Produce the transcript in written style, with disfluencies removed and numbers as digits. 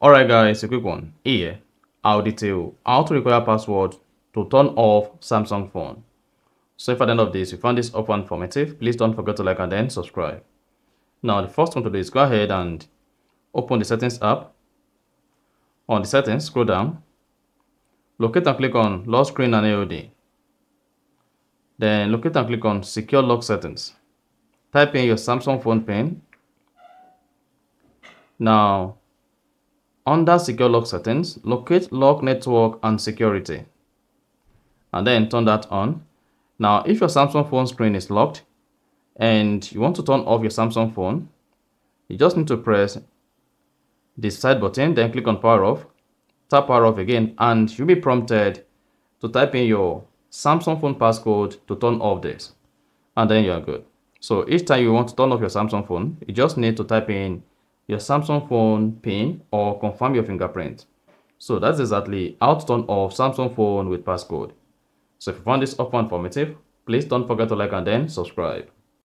Alright guys, a quick one. Here, I'll detail how to require password to turn off Samsung phone. So if at the end of this you found this helpful and informative, please don't forget to like and then subscribe. Now the first thing to do is go ahead and open the settings app. On the settings, scroll down, locate and click on lock screen and AOD. Then locate and click on secure lock settings. Type in your Samsung phone PIN. Now under secure lock settings, locate lock network and security and then turn that on. Now if your Samsung phone screen is locked and you want to turn off your Samsung phone, you just need to press the side button, then click on power off, tap power off again, and you'll be prompted to type in your Samsung phone passcode to turn off this, and then you're good. So each time you want to turn off your Samsung phone, you just need to type in your Samsung phone PIN or confirm your fingerprint. So that's exactly how to turn off Samsung phone with passcode. So if you found this helpful and informative, please don't forget to like and then subscribe.